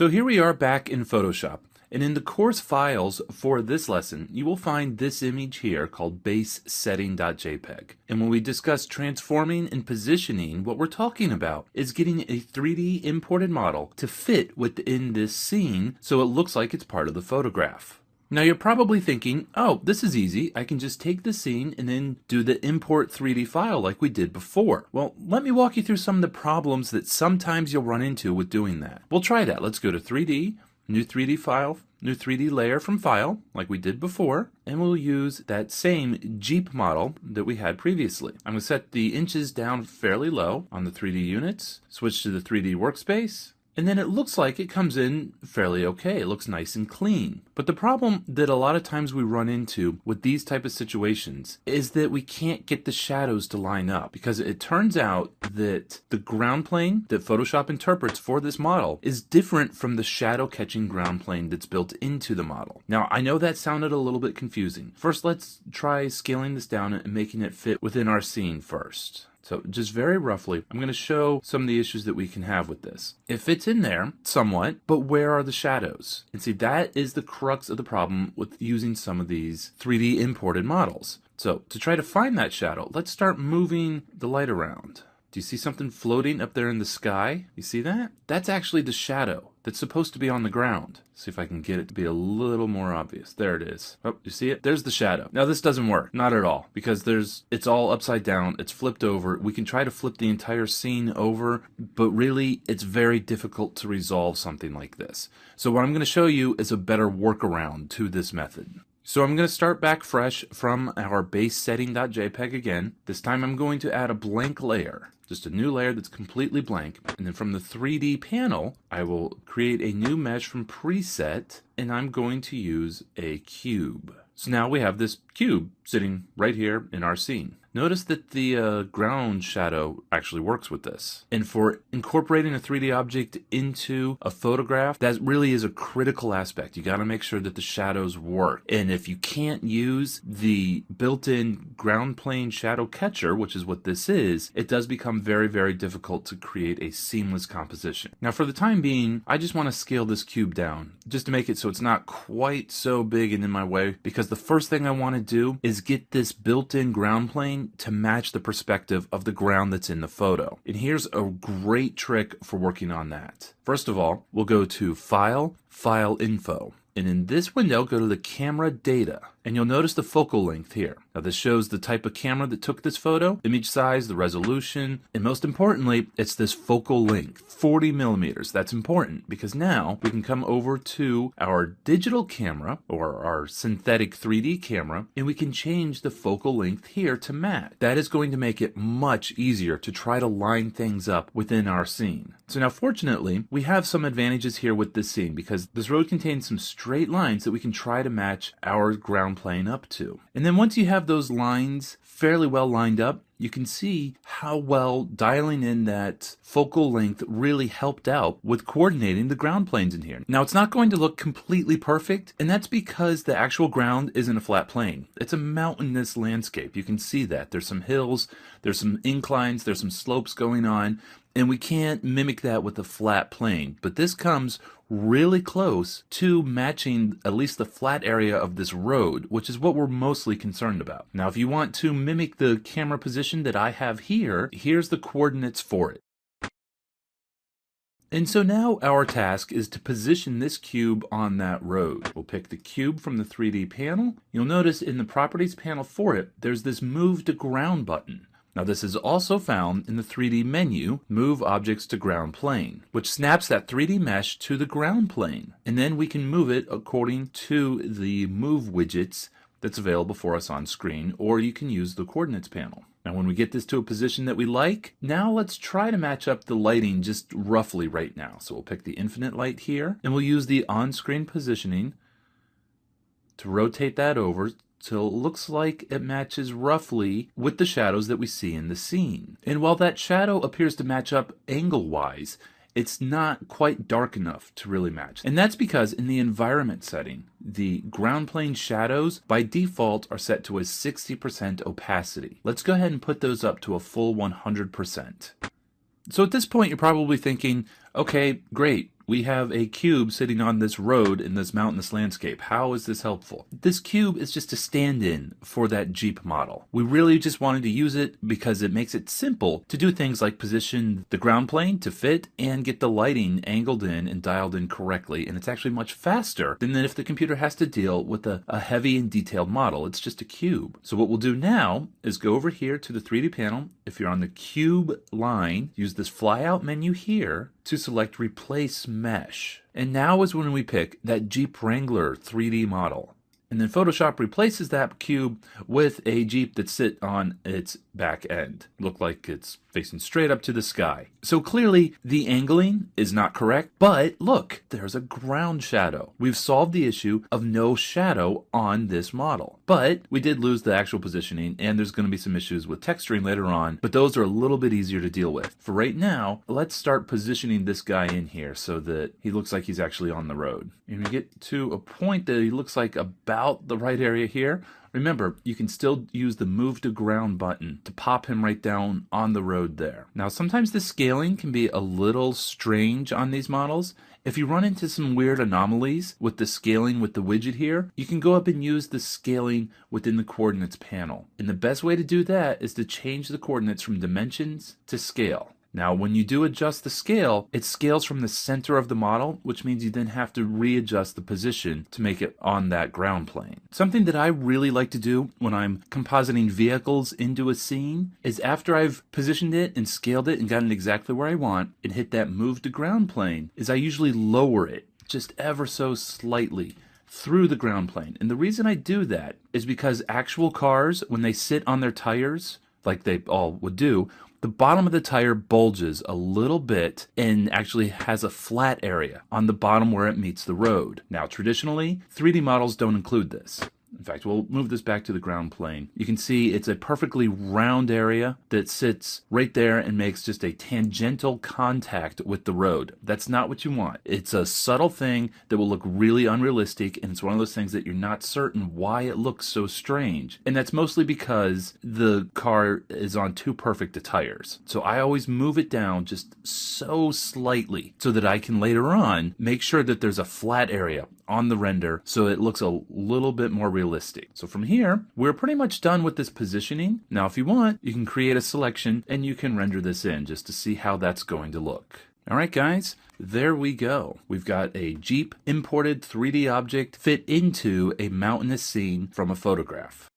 So here we are back in Photoshop, and in the course files for this lesson, you will find this image here called basesetting.jpg. And when we discuss transforming and positioning, what we're talking about is getting a 3D imported model to fit within this scene so it looks like it's part of the photograph. Now you're probably thinking, oh, this is easy. I can just take the scene and then do the import 3D file like we did before. Well, let me walk you through some of the problems that sometimes you'll run into with doing that. We'll try that. Let's go to 3D, new 3D file, new 3D layer from file, like we did before, and we'll use that same Jeep model that we had previously. I'm going to set the inches down fairly low on the 3D units, switch to the 3D workspace, and then it looks like it comes in fairly okay. It looks nice and clean. But the problem that a lot of times we run into with these type of situations is that we can't get the shadows to line up, because it turns out that the ground plane that Photoshop interprets for this model is different from the shadow catching ground plane that's built into the model. Now, I know that sounded a little bit confusing. First, let's try scaling this down and making it fit within our scene first. So just very roughly, I'm going to show some of the issues that we can have with this. It fits in there somewhat, but where are the shadows? And see, that is the crux of the problem with using some of these 3D imported models. So to try to find that shadow, let's start moving the light around. Do you see something floating up there in the sky? You see that? That's actually the shadow that's supposed to be on the ground. See if I can get it to be a little more obvious. There it is. Oh, you see it? There's the shadow. Now this doesn't work. Not at all. Because it's all upside down. It's flipped over. We can try to flip the entire scene over, but really it's very difficult to resolve something like this. So what I'm going to show you is a better workaround to this method. So I'm going to start back fresh from our basesetting.jpg again. This time I'm going to add a blank layer. Just a new layer that's completely blank. And then from the 3D panel, I will create a new mesh from preset, and I'm going to use a cube. So now we have this cube sitting right here in our scene. Notice that the ground shadow actually works with this. And for incorporating a 3D object into a photograph, that really is a critical aspect. You got to make sure that the shadows work. And if you can't use the built-in ground plane shadow catcher, which is what this is, it does become very, very difficult to create a seamless composition. Now for the time being, I just want to scale this cube down just to make it so it's not quite so big and in my way, because the first thing I want to do is get this built-in ground plane to match the perspective of the ground that's in the photo. And here's a great trick for working on that. First of all, we'll go to File, File Info. And in this window, go to the camera data, and you'll notice the focal length here. Now this shows the type of camera that took this photo, image size, the resolution, and most importantly, it's this focal length, 40 millimeters. That's important because now we can come over to our digital camera or our synthetic 3D camera, and we can change the focal length here to match. That is going to make it much easier to try to line things up within our scene. So now fortunately, we have some advantages here with this scene because this road contains some straight lines that we can try to match our ground plane up to. And then once you have those lines fairly well lined up, you can see how well dialing in that focal length really helped out with coordinating the ground planes in here. Now it's not going to look completely perfect, and that's because the actual ground isn't a flat plane. It's a mountainous landscape. You can see that. There's some hills, there's some inclines, there's some slopes going on, and we can't mimic that with a flat plane. But this comes really close to matching at least the flat area of this road, which is what we're mostly concerned about. Now, if you want to mimic the camera position that I have here, here's the coordinates for it. And so now our task is to position this cube on that road. We'll pick the cube from the 3D panel. You'll notice in the properties panel for it, there's this move to ground button. Now this is also found in the 3D menu, Move Objects to Ground Plane, which snaps that 3D mesh to the ground plane. And then we can move it according to the move widgets that's available for us on screen, or you can use the coordinates panel. Now when we get this to a position that we like, now let's try to match up the lighting just roughly right now. So we'll pick the infinite light here, and we'll use the on-screen positioning to rotate that over till it looks like it matches roughly with the shadows that we see in the scene. And while that shadow appears to match up angle-wise, it's not quite dark enough to really match. And that's because in the environment setting, the ground plane shadows by default are set to a 60% opacity. Let's go ahead and put those up to a full 100%. So at this point, you're probably thinking, Okay, great. We have a cube sitting on this road in this mountainous landscape. How is this helpful? This cube is just a stand-in for that Jeep model. We really just wanted to use it because it makes it simple to do things like position the ground plane to fit and get the lighting angled in and dialed in correctly. And it's actually much faster than if the computer has to deal with a heavy and detailed model. It's just a cube. So what we'll do now is go over here to the 3D panel. If you're on the cube line, use this flyout menu here to select Replace Mesh. And now is when we pick that Jeep Wrangler 3D model. And then Photoshop replaces that cube with a Jeep that sits on its back end. Look like it's facing straight up to the sky. So clearly the angling is not correct, but look, there's a ground shadow. We've solved the issue of no shadow on this model. But we did lose the actual positioning, and there's going to be some issues with texturing later on, but those are a little bit easier to deal with. For right now, let's start positioning this guy in here so that he looks like he's actually on the road. And we get to a point that he looks like about the right area here. Remember, you can still use the move to ground button to pop him right down on the road there. Now, sometimes the scaling can be a little strange on these models. If you run into some weird anomalies with the scaling with the widget here, you can go up and use the scaling within the coordinates panel. And the best way to do that is to change the coordinates from dimensions to scale. Now, when you do adjust the scale, it scales from the center of the model, which means you then have to readjust the position to make it on that ground plane. Something that I really like to do when I'm compositing vehicles into a scene is after I've positioned it and scaled it and gotten it exactly where I want and hit that move to ground plane, is I usually lower it just ever so slightly through the ground plane. And the reason I do that is because actual cars, when they sit on their tires, like they all would do, the bottom of the tire bulges a little bit and actually has a flat area on the bottom where it meets the road. Now, traditionally, 3D models don't include this. In fact, we'll move this back to the ground plane. You can see it's a perfectly round area that sits right there and makes just a tangential contact with the road. That's not what you want. It's a subtle thing that will look really unrealistic, and it's one of those things that you're not certain why it looks so strange. And that's mostly because the car is on too perfect a tires. So I always move it down just so slightly so that I can later on make sure that there's a flat area on the render so it looks a little bit more realistic. So from here, we're pretty much done with this positioning. Now, if you want, you can create a selection and you can render this in just to see how that's going to look. All right, guys, there we go. We've got a Jeep imported 3D object fit into a mountainous scene from a photograph.